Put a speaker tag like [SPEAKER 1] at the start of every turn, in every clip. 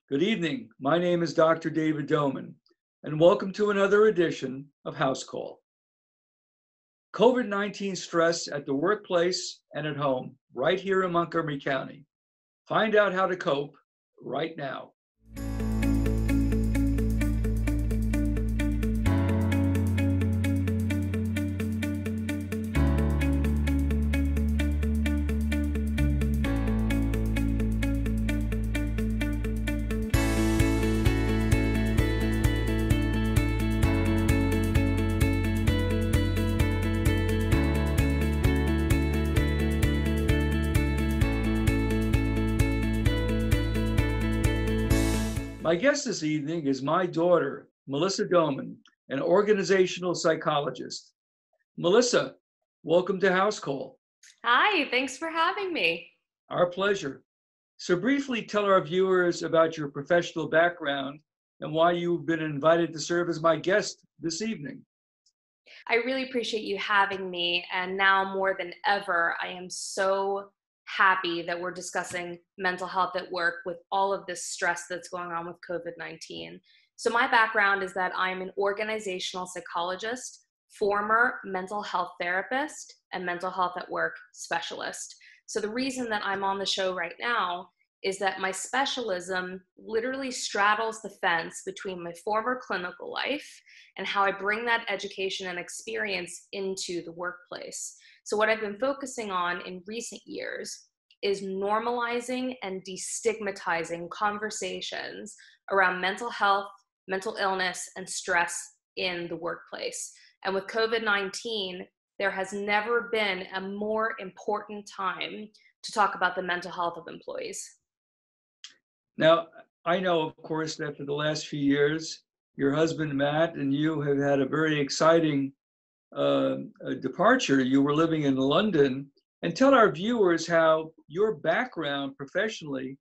[SPEAKER 1] Good evening. My name is Dr. David Doman, and welcome to another edition of Housecall. COVID-19 stress at the workplace and at home, right here in Montgomery County. Find out how to cope right now. My guest this evening is my daughter, Melissa Doman, an organizational psychologist. Melissa, welcome to Housecall.
[SPEAKER 2] Hi, thanks for having me.
[SPEAKER 1] Our pleasure. So briefly tell our viewers about your professional background and why you've been invited to serve as my guest this evening.
[SPEAKER 2] I really appreciate you having me, and now more than ever, I am so happy that we're discussing mental health at work with all of this stress that's going on with COVID-19. So my background is that I'm an organizational psychologist, former mental health therapist, and mental health at work specialist. So the reason that I'm on the show right now is that my specialism literally straddles the fence between my former clinical life and how I bring that education and experience into the workplace. So what I've been focusing on in recent years is normalizing and destigmatizing conversations around mental health, mental illness, and stress in the workplace. And with COVID-19, there has never been a more important time to talk about the mental health of employees.
[SPEAKER 1] Now, I know, of course, that for the last few years, your husband, Matt, and you have had a very exciting departure. You were living in London. And tell our viewers how your background professionally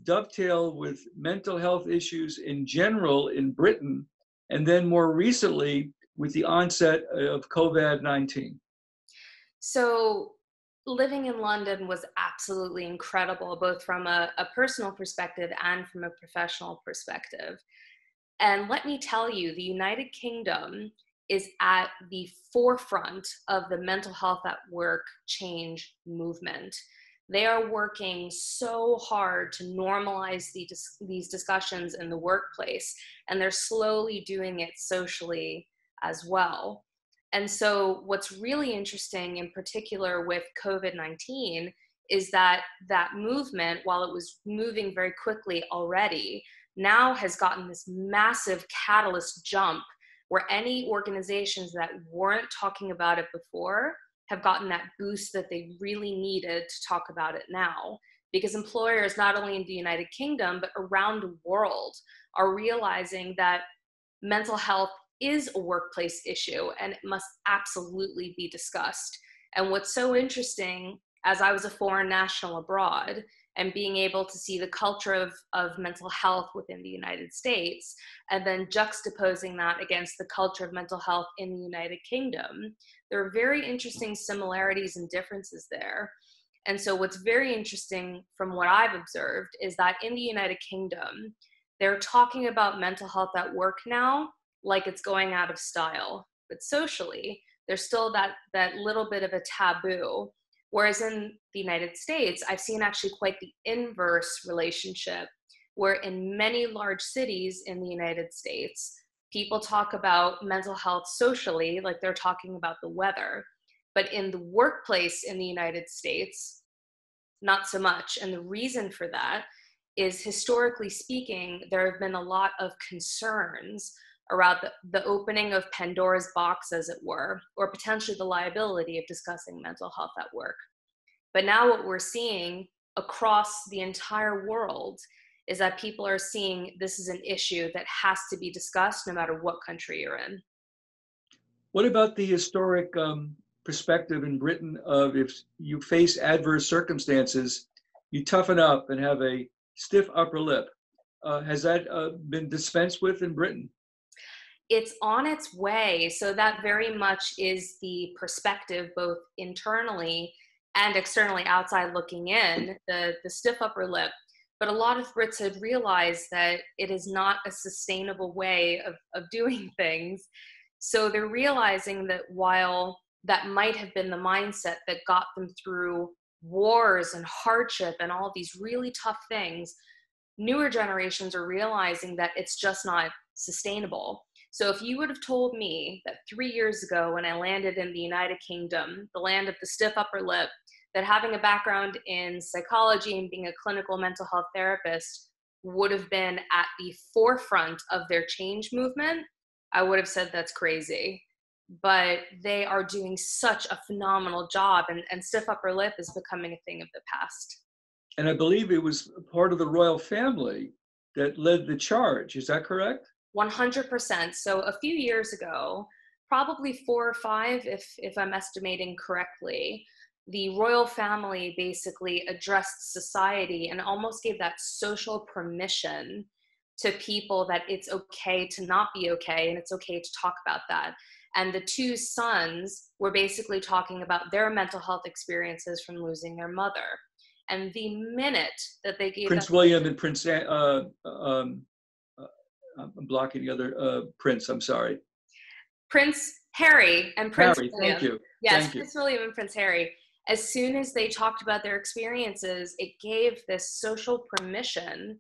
[SPEAKER 1] dovetailed with mental health issues in general in Britain, and then more recently with the onset of COVID-19.
[SPEAKER 2] So living in London was absolutely incredible, both from a personal perspective and from a professional perspective. And let me tell you, the United Kingdom is at the forefront of the mental health at work change movement. They are working so hard to normalize these discussions in the workplace, and they're slowly doing it socially as well. And so what's really interesting in particular with COVID-19 is that that movement, while it was moving very quickly already, now has gotten this massive catalyst jump where any organizations that weren't talking about it before have gotten that boost that they really needed to talk about it now. Because employers, not only in the United Kingdom, but around the world, are realizing that mental health is a workplace issue and it must absolutely be discussed. And what's so interesting, as I was a foreign national abroad, and being able to see the culture of mental health within the United States, and then juxtaposing that against the culture of mental health in the United Kingdom, there are very interesting similarities and differences there. And so what's very interesting from what I've observed is that in the United Kingdom, they're talking about mental health at work now like it's going out of style. But socially, there's still that little bit of a taboo. Whereas in the United States, I've seen actually quite the inverse relationship, where in many large cities in the United States, people talk about mental health socially, like they're talking about the weather. But in the workplace in the United States, not so much. And the reason for that is, historically speaking, there have been a lot of concerns around the opening of Pandora's box, as it were, or potentially the liability of discussing mental health at work. But now what we're seeing across the entire world is that people are seeing this is an issue that has to be discussed no matter what country you're in.
[SPEAKER 1] What about the historic perspective in Britain of if you face adverse circumstances, you toughen up and have a stiff upper lip? Has that been dispensed with in Britain?
[SPEAKER 2] It's on its way. So that very much is the perspective, both internally and externally outside looking in, the stiff upper lip. But a lot of Brits had realized that it is not a sustainable way of doing things. So they're realizing that while that might have been the mindset that got them through wars and hardship and all these really tough things, newer generations are realizing that it's just not sustainable. So if you would have told me that 3 years ago when I landed in the United Kingdom, the land of the stiff upper lip, that having a background in psychology and being a clinical mental health therapist would have been at the forefront of their change movement, I would have said that's crazy. But they are doing such a phenomenal job, and stiff upper lip is becoming a thing of the past.
[SPEAKER 1] And I believe it was part of the royal family that led the charge. Is that correct?
[SPEAKER 2] 100%. So a few years ago, probably 4 or 5, if I'm estimating correctly, the royal family basically addressed society and almost gave that social permission to people that it's okay to not be okay and it's okay to talk about that. And the two sons were basically talking about their mental health experiences from losing their mother. And the minute that they gave
[SPEAKER 1] Prince William and Prince, I'm blocking the other Prince, I'm sorry.
[SPEAKER 2] Prince Harry and Prince
[SPEAKER 1] Harry,
[SPEAKER 2] William.
[SPEAKER 1] thank you.
[SPEAKER 2] Yes,
[SPEAKER 1] Thank you.
[SPEAKER 2] Prince William and Prince Harry. As soon as they talked about their experiences, it gave this social permission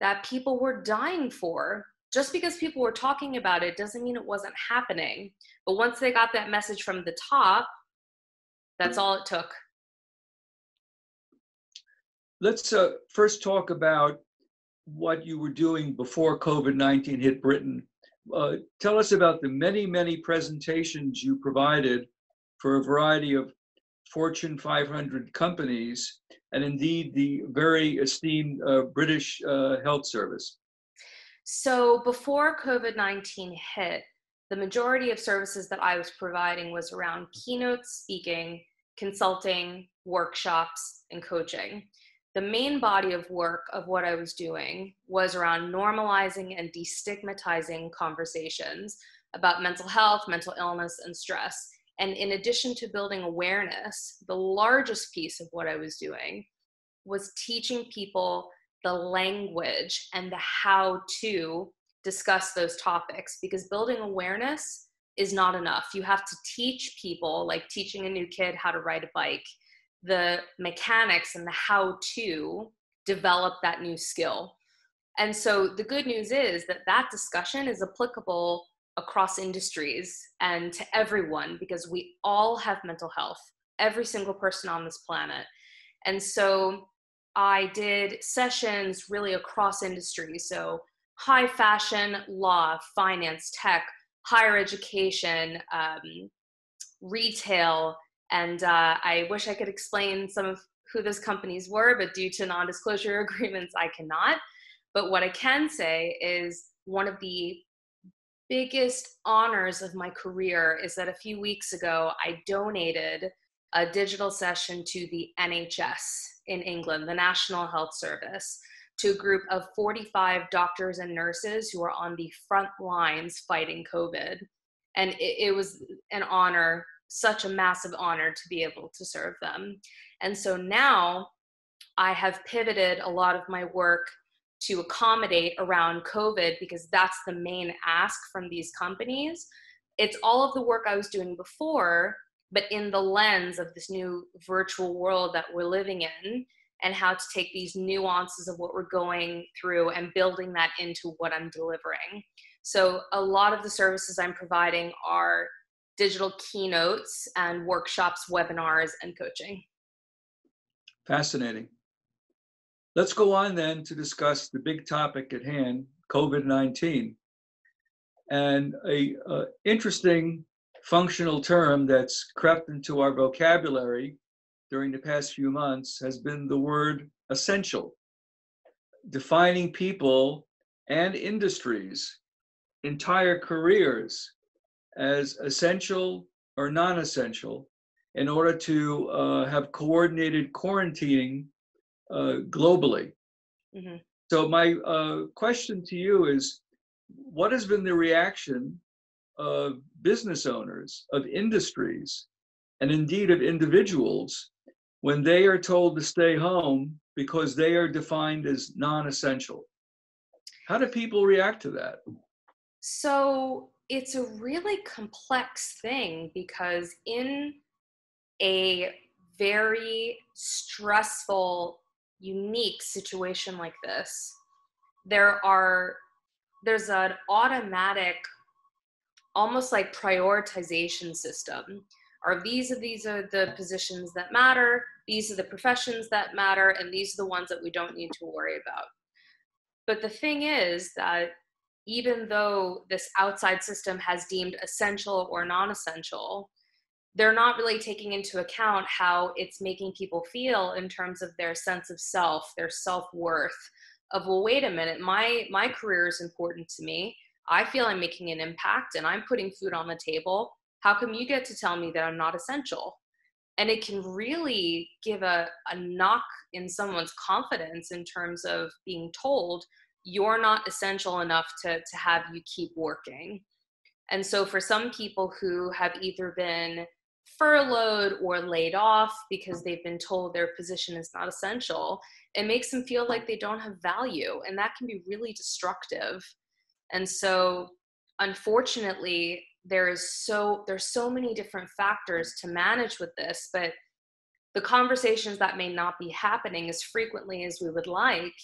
[SPEAKER 2] that people were dying for. Just because people were talking about it doesn't mean it wasn't happening. But once they got that message from the top, that's all it took.
[SPEAKER 1] Let's first talk about what you were doing before COVID-19 hit Britain. Tell us about the many, many presentations you provided for a variety of Fortune 500 companies, and indeed the very esteemed British Health Service.
[SPEAKER 2] So before COVID-19 hit, the majority of services that I was providing was around keynote speaking, consulting, workshops, and coaching. The main body of work of what I was doing was around normalizing and destigmatizing conversations about mental health, mental illness, and stress. And in addition to building awareness, the largest piece of what I was doing was teaching people the language and the how to discuss those topics, because building awareness is not enough. You have to teach people, like teaching a new kid how to ride a bike, the mechanics and the how to develop that new skill. And so the good news is that that discussion is applicable across industries and to everyone, because we all have mental health, every single person on this planet. And so I did sessions really across industries. So high fashion, law, finance, tech, higher education, retail, and I wish I could explain some of who those companies were, but due to non-disclosure agreements, I cannot. But what I can say is one of the biggest honors of my career is that a few weeks ago, I donated a digital session to the NHS in England, the National Health Service, to a group of 45 doctors and nurses who are on the front lines fighting COVID. And it was an honor, such a massive honor to be able to serve them. And so now I have pivoted a lot of my work to accommodate around COVID, because that's the main ask from these companies. It's all of the work I was doing before, but in the lens of this new virtual world that we're living in, and how to take these nuances of what we're going through and building that into what I'm delivering. So a lot of the services I'm providing are digital keynotes and workshops, webinars, and coaching.
[SPEAKER 1] Fascinating. Let's go on then to discuss the big topic at hand, COVID-19. And a interesting functional term that's crept into our vocabulary during the past few months has been the word essential, defining people and industries, entire careers as essential or non-essential in order to have coordinated quarantining globally. Mm-hmm. So my question to you is, what has been the reaction of business owners, of industries, and indeed of individuals when they are told to stay home because they are defined as non-essential. How do people react to that?
[SPEAKER 2] So it's a really complex thing because in a very stressful, unique situation like this, there's an automatic, almost like prioritization system. These are the positions that matter, these are the professions that matter, and these are the ones that we don't need to worry about. But the thing is that even though this outside system has deemed essential or non-essential, they're not really taking into account how it's making people feel in terms of their sense of self, their self-worth, of, well, wait a minute, my career is important to me. I feel I'm making an impact and I'm putting food on the table. How come you get to tell me that I'm not essential? And it can really give a knock in someone's confidence in terms of being told you're not essential enough to have you keep working. And so for some people who have either been furloughed or laid off because they've been told their position is not essential, it makes them feel like they don't have value, and that can be really destructive. And so unfortunately, there's so many different factors to manage with this, but the conversations that may not be happening as frequently as we would like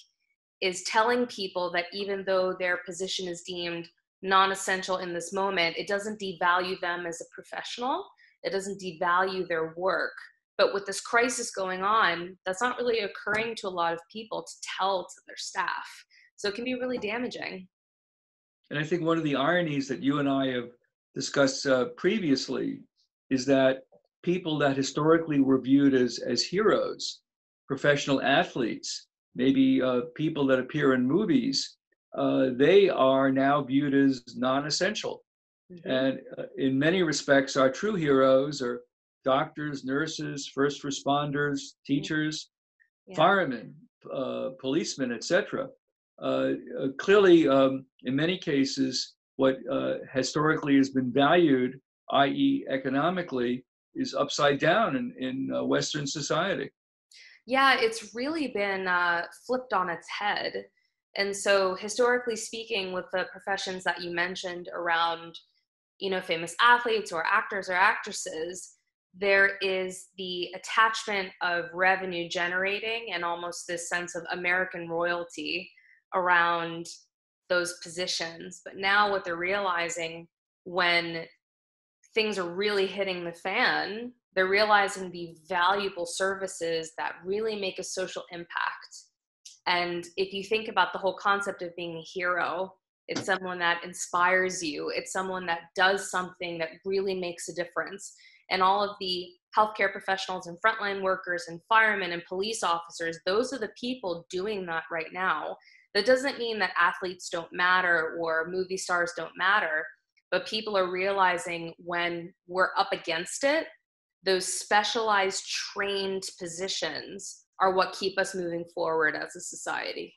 [SPEAKER 2] is telling people that even though their position is deemed non-essential in this moment, it doesn't devalue them as a professional. It doesn't devalue their work. But with this crisis going on, that's not really occurring to a lot of people to tell to their staff. So it can be really damaging.
[SPEAKER 1] And I think one of the ironies that you and I have discussed previously is that people that historically were viewed as heroes, professional athletes, maybe people that appear in movies, they are now viewed as non-essential. Mm-hmm. And in many respects, our true heroes are doctors, nurses, first responders, teachers, firemen, policemen, etc. Clearly, in many cases, what historically has been valued, i.e. economically, is upside down in Western society.
[SPEAKER 2] Yeah, it's really been flipped on its head. And so historically speaking, with the professions that you mentioned around, famous athletes or actors or actresses, there is the attachment of revenue generating and almost this sense of American royalty around those positions. But now what they're realizing, when things are really hitting the fan, they're realizing the valuable services that really make a social impact. And if you think about the whole concept of being a hero, it's someone that inspires you. It's someone that does something that really makes a difference. And all of the healthcare professionals and frontline workers and firemen and police officers, those are the people doing that right now. That doesn't mean that athletes don't matter or movie stars don't matter, but people are realizing when we're up against it, those specialized trained positions are what keep us moving forward as a society.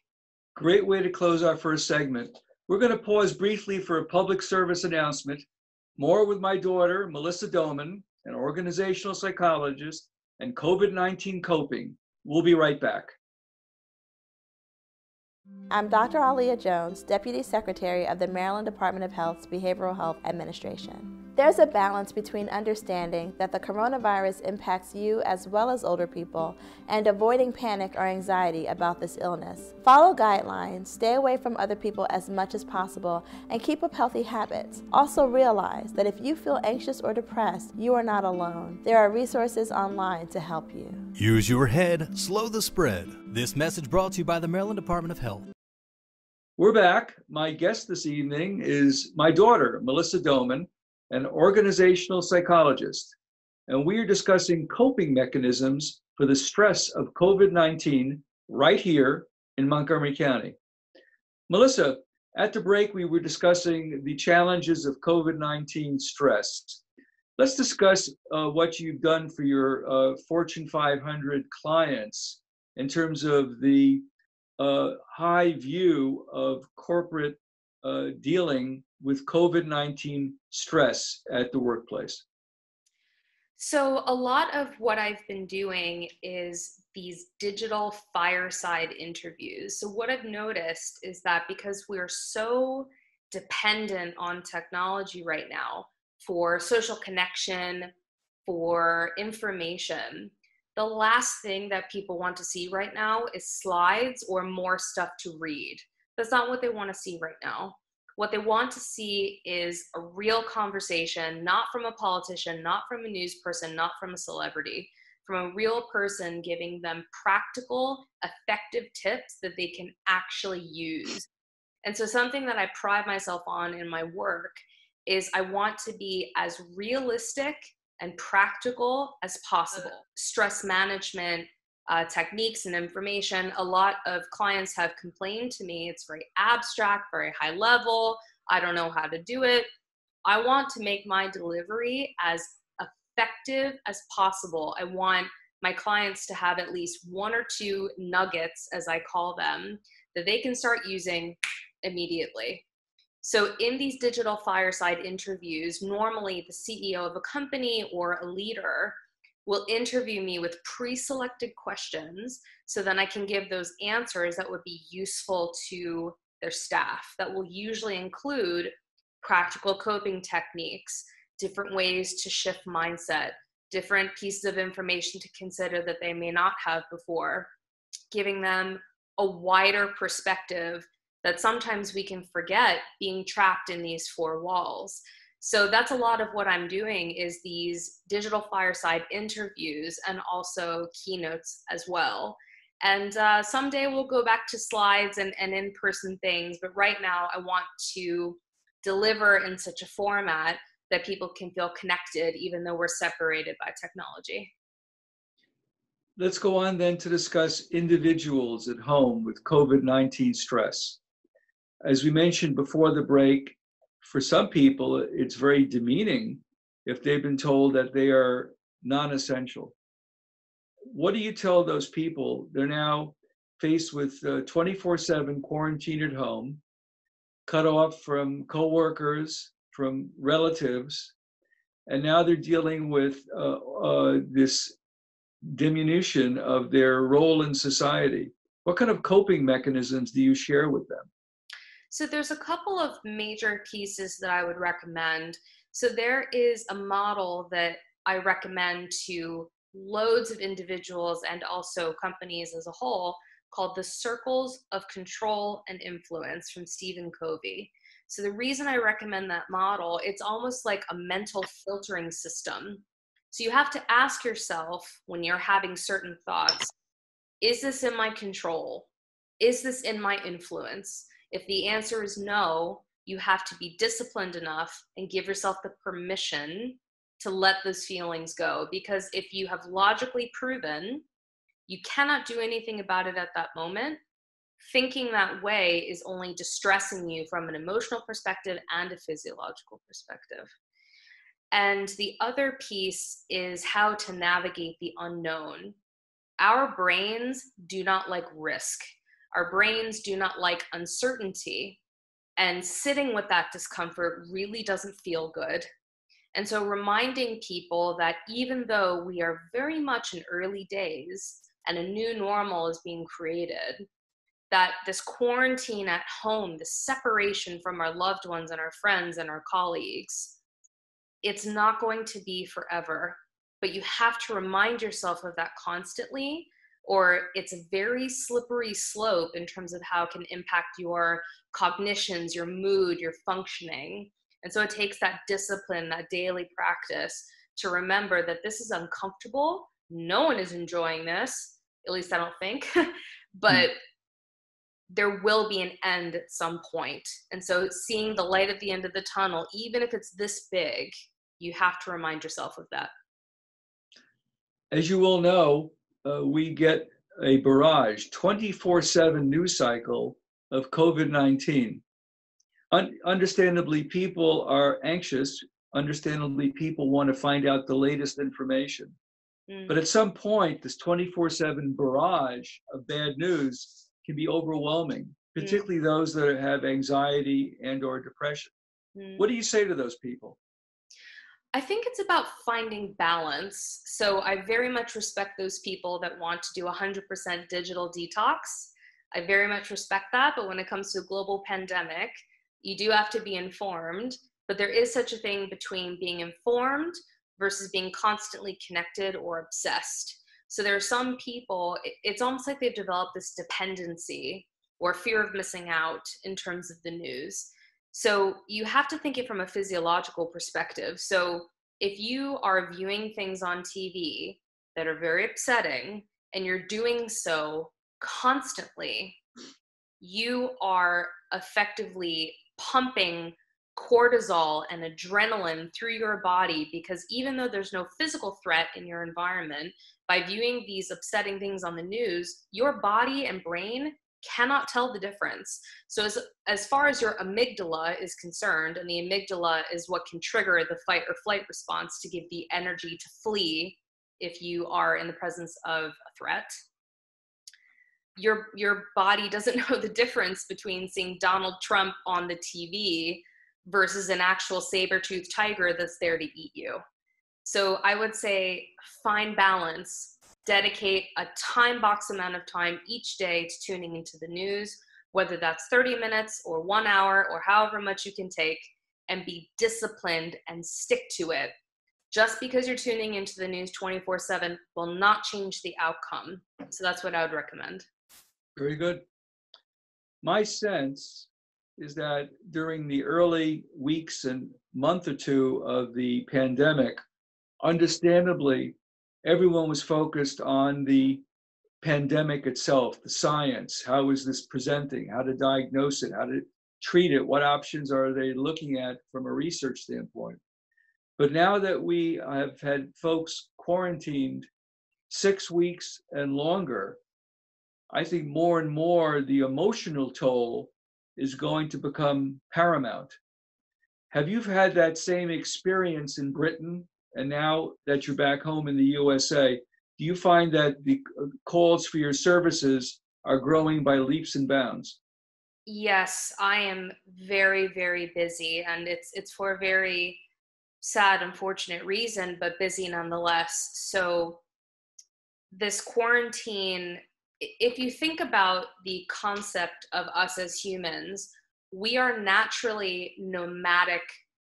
[SPEAKER 1] Great way to close our first segment. We're going to pause briefly for a public service announcement. More with my daughter, Melissa Doman, an organizational psychologist, and COVID-19 coping. We'll be right back.
[SPEAKER 3] I'm Dr. Alia Jones, Deputy Secretary of the Maryland Department of Health's Behavioral Health Administration. There's a balance between understanding that the coronavirus impacts you as well as older people and avoiding panic or anxiety about this illness. Follow guidelines, stay away from other people as much as possible, and keep up healthy habits. Also realize that if you feel anxious or depressed, you are not alone. There are resources online to help you.
[SPEAKER 4] Use your head, slow the spread. This message brought to you by the Maryland Department of Health.
[SPEAKER 1] We're back. My guest this evening is my daughter, Melissa Doman, an organizational psychologist, and we are discussing coping mechanisms for the stress of COVID-19 right here in Montgomery County. Melissa, at the break, we were discussing the challenges of COVID-19 stress. Let's discuss what you've done for your Fortune 500 clients in terms of the high view of corporate dealing with COVID-19 stress at the workplace.
[SPEAKER 2] So a lot of what I've been doing is these digital fireside interviews. So what I've noticed is that because we're so dependent on technology right now for social connection, for information, the last thing that people want to see right now is slides or more stuff to read. That's not what they want to see right now. What they want to see is a real conversation, not from a politician, not from a news person, not from a celebrity, from a real person giving them practical, effective tips that they can actually use. And so something that I pride myself on in my work is I want to be as realistic and practical as possible. Stress management techniques and information, a lot of clients have complained to me, it's very abstract, very high level, I don't know how to do it. I want to make my delivery as effective as possible. I want my clients to have at least one or two nuggets, as I call them, that they can start using immediately. So in these digital fireside interviews, normally the CEO of a company or a leader will interview me with pre-selected questions, so then I can give those answers that would be useful to their staff. That will usually include practical coping techniques, different ways to shift mindset, different pieces of information to consider that they may not have before, giving them a wider perspective that sometimes we can forget being trapped in these four walls. So that's a lot of what I'm doing, is these digital fireside interviews and also keynotes as well. And someday we'll go back to slides and in-person things, but right now I want to deliver in such a format that people can feel connected even though we're separated by technology.
[SPEAKER 1] Let's go on then to discuss individuals at home with COVID-19 stress. As we mentioned before the break, for some people, it's very demeaning if they've been told that they are non-essential. What do you tell those people? They're now faced with 24/7 quarantine at home, cut off from coworkers, from relatives, and now they're dealing with this diminution of their role in society. What kind of coping mechanisms do you share with them?
[SPEAKER 2] So there's a couple of major pieces that I would recommend. So there is a model that I recommend to loads of individuals and also companies as a whole, called the Circles of Control and Influence from Stephen Covey. So the reason I recommend that model, it's almost like a mental filtering system. So you have to ask yourself when you're having certain thoughts, is this in my control? Is this in my influence? If the answer is no, you have to be disciplined enough and give yourself the permission to let those feelings go. Because if you have logically proven you cannot do anything about it at that moment, thinking that way is only distressing you from an emotional perspective and a physiological perspective. And the other piece is how to navigate the unknown. Our brains do not like risk. Our brains do not like uncertainty. And sitting with that discomfort really doesn't feel good. And so reminding people that even though we are very much in early days and a new normal is being created, that this quarantine at home, the separation from our loved ones and our friends and our colleagues, it's not going to be forever. But you have to remind yourself of that constantly, or it's a very slippery slope in terms of how it can impact your cognitions, your mood, your functioning. And so it takes that discipline, that daily practice to remember that this is uncomfortable. No one is enjoying this, at least I don't think, but there will be an end at some point. And so seeing the light at the end of the tunnel, even if it's this big, you have to remind yourself of that.
[SPEAKER 1] As you all know, we get a barrage, 24/7 news cycle of COVID-19. Understandably, people are anxious. Understandably, people want to find out the latest information. But at some point, this 24/7 barrage of bad news can be overwhelming, particularly those that have anxiety and or depression. What do you say to those people?
[SPEAKER 2] I think it's about finding balance. So I very much respect those people that want to do 100% digital detox. I very much respect that. But when it comes to a global pandemic, you do have to be informed. But there is such a thing between being informed versus being constantly connected or obsessed. So there are some people, it's almost like they've developed this dependency or fear of missing out in terms of the news. So you have to think it from a physiological perspective. So if you are viewing things on TV that are very upsetting and you're doing so constantly, you are effectively pumping cortisol and adrenaline through your body, because even though there's no physical threat in your environment, by viewing these upsetting things on the news, your body and brain cannot tell the difference. So as far as your amygdala is concerned, and the amygdala is what can trigger the fight or flight response to give the energy to flee if you are in the presence of a threat, your body doesn't know the difference between seeing Donald Trump on the TV versus an actual saber-toothed tiger that's there to eat you. So I would say find balance, dedicate a time box amount of time each day to tuning into the news, whether that's 30 minutes or 1 hour or however much you can take, and be disciplined and stick to it. Just because you're tuning into the news 24/7 will not change the outcome. So that's what I would recommend.
[SPEAKER 1] Very good. My sense is that during the early weeks and month or two of the pandemic, understandably, everyone was focused on the pandemic itself, the science. How is this presenting? How to diagnose it? How to treat it? What options are they looking at from a research standpoint? But now that we have had folks quarantined 6 weeks and longer, I think more and more the emotional toll is going to become paramount. Have you had that same experience in Britain? And now that you're back home in the USA, do you find that the calls for your services are growing by leaps and bounds?
[SPEAKER 2] Yes, I am very, very busy, and it's for a very sad, unfortunate reason, but busy nonetheless. So this quarantine, if you think about the concept of us as humans, we are naturally nomadic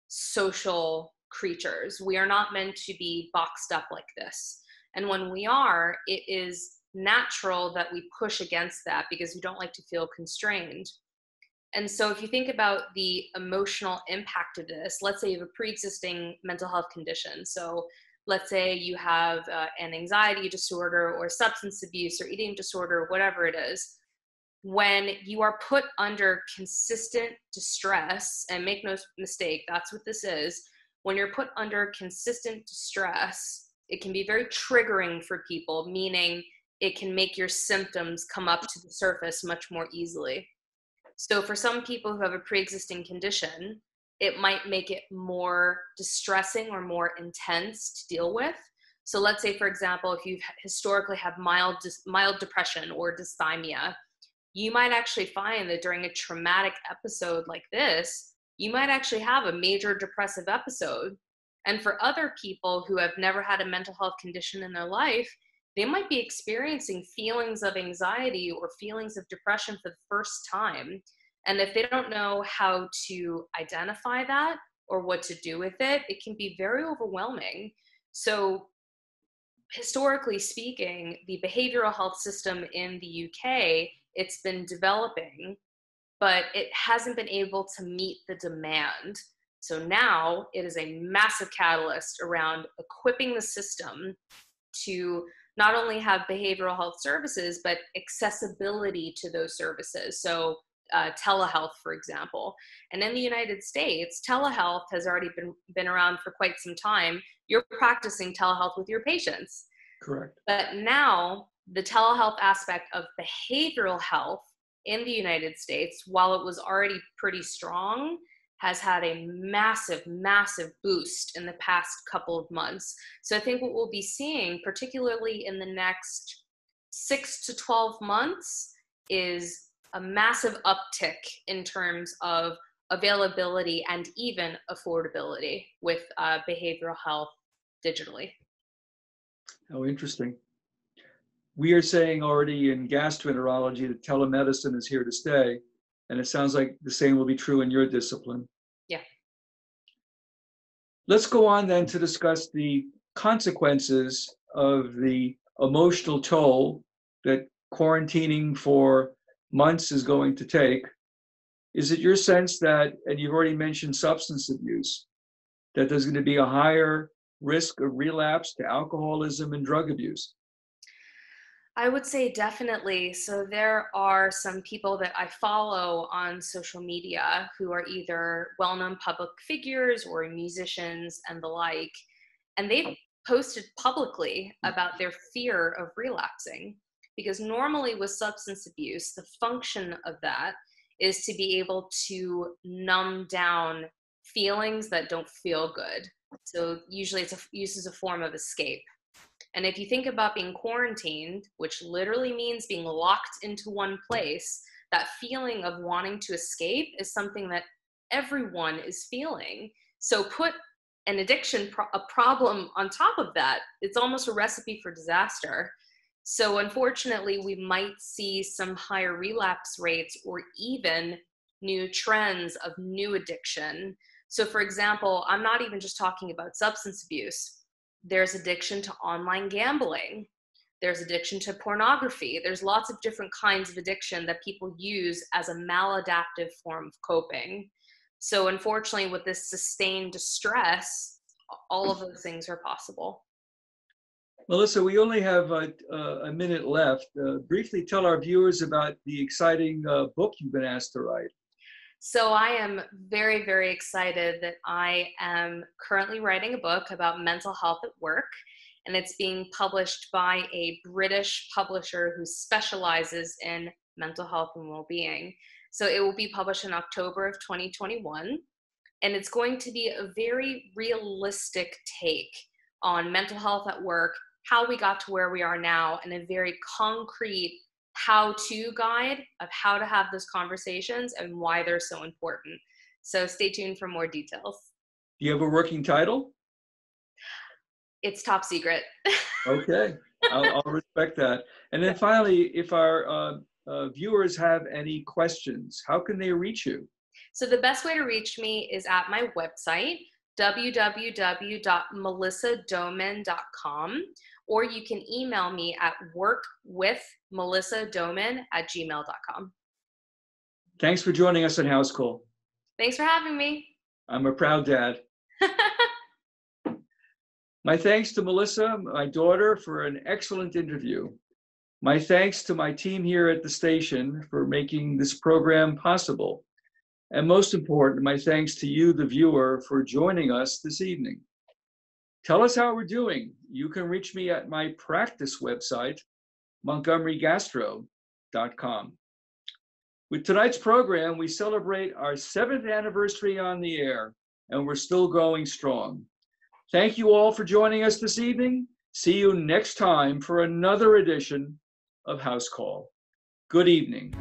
[SPEAKER 2] social creatures. We are not meant to be boxed up like this. And when we are, it is natural that we push against that because we don't like to feel constrained. And so if you think about the emotional impact of this, let's say you have a pre-existing mental health condition. So let's say you have an anxiety disorder or substance abuse or eating disorder, whatever it is. When you are put under consistent distress, and make no mistake, that's what this is. When you're put under consistent distress, it can be very triggering for people, meaning it can make your symptoms come up to the surface much more easily. So for some people who have a pre-existing condition, it might make it more distressing or more intense to deal with. So let's say, for example, if you've historically had mild depression or dysthymia, you might actually find that during a traumatic episode like this, you might actually have a major depressive episode. And for other people who have never had a mental health condition in their life, they might be experiencing feelings of anxiety or feelings of depression for the first time. And if they don't know how to identify that or what to do with it, it can be very overwhelming. So historically speaking, the behavioral health system in the UK, it's been developing, but it hasn't been able to meet the demand. So now it is a massive catalyst around equipping the system to not only have behavioral health services, but accessibility to those services. So telehealth, for example. And in the United States, telehealth has already been around for quite some time. You're practicing telehealth with your patients.
[SPEAKER 1] Correct. But
[SPEAKER 2] now the telehealth aspect of behavioral health in the United States, while it was already pretty strong, has had a massive, massive boost in the past couple of months. So I think what we'll be seeing, particularly in the next 6 to 12 months, is a massive uptick in terms of availability and even affordability with behavioral health digitally.
[SPEAKER 1] How interesting. We are saying already in gastroenterology that telemedicine is here to stay, and it sounds like the same will be true in your discipline.
[SPEAKER 2] Yeah.
[SPEAKER 1] Let's go on then to discuss the consequences of the emotional toll that quarantining for months is going to take. Is it your sense that, and you've already mentioned substance abuse, that there's going to be a higher risk of relapse to alcoholism and drug abuse?
[SPEAKER 2] I would say definitely. So there are some people that I follow on social media who are either well-known public figures or musicians and the like, and they've posted publicly about their fear of relapsing. Because normally with substance abuse, the function of that is to be able to numb down feelings that don't feel good. So usually it's used as a form of escape. And if you think about being quarantined, which literally means being locked into one place, that feeling of wanting to escape is something that everyone is feeling. So put an addiction, a problem on top of that, it's almost a recipe for disaster. So unfortunately, we might see some higher relapse rates or even new trends of new addiction. So for example, I'm not even just talking about substance abuse. There's addiction to online gambling. There's addiction to pornography. There's lots of different kinds of addiction that people use as a maladaptive form of coping. So unfortunately, with this sustained distress, all of those things are possible.
[SPEAKER 1] Melissa, we only have a minute left. Briefly tell our viewers about the exciting book you've been asked to write.
[SPEAKER 2] So I am very, very excited that I am currently writing a book about mental health at work, and it's being published by a British publisher who specializes in mental health and well-being. So it will be published in October of 2021, and it's going to be a very realistic take on mental health at work, how we got to where we are now, and a very concrete how-to guide of how to have those conversations and why they're so important. So stay tuned for more details.
[SPEAKER 1] Do you have a working title?
[SPEAKER 2] It's top secret.
[SPEAKER 1] Okay, I'll respect that. And then finally, if our viewers have any questions, how can they reach you?
[SPEAKER 2] So the best way to reach me is at my website, www.melissadoman.com, or you can email me at workwithmelissadoman@gmail.com.
[SPEAKER 1] Thanks for joining us on Housecall.
[SPEAKER 2] Thanks for having me.
[SPEAKER 1] I'm a proud dad. My thanks to Melissa, my daughter, for an excellent interview. My thanks to my team here at the station for making this program possible. And most important, my thanks to you, the viewer, for joining us this evening. Tell us how we're doing. You can reach me at my practice website, montgomerygastro.com. With tonight's program, we celebrate our 7th anniversary on the air, and we're still going strong. Thank you all for joining us this evening. See you next time for another edition of Housecall. Good evening.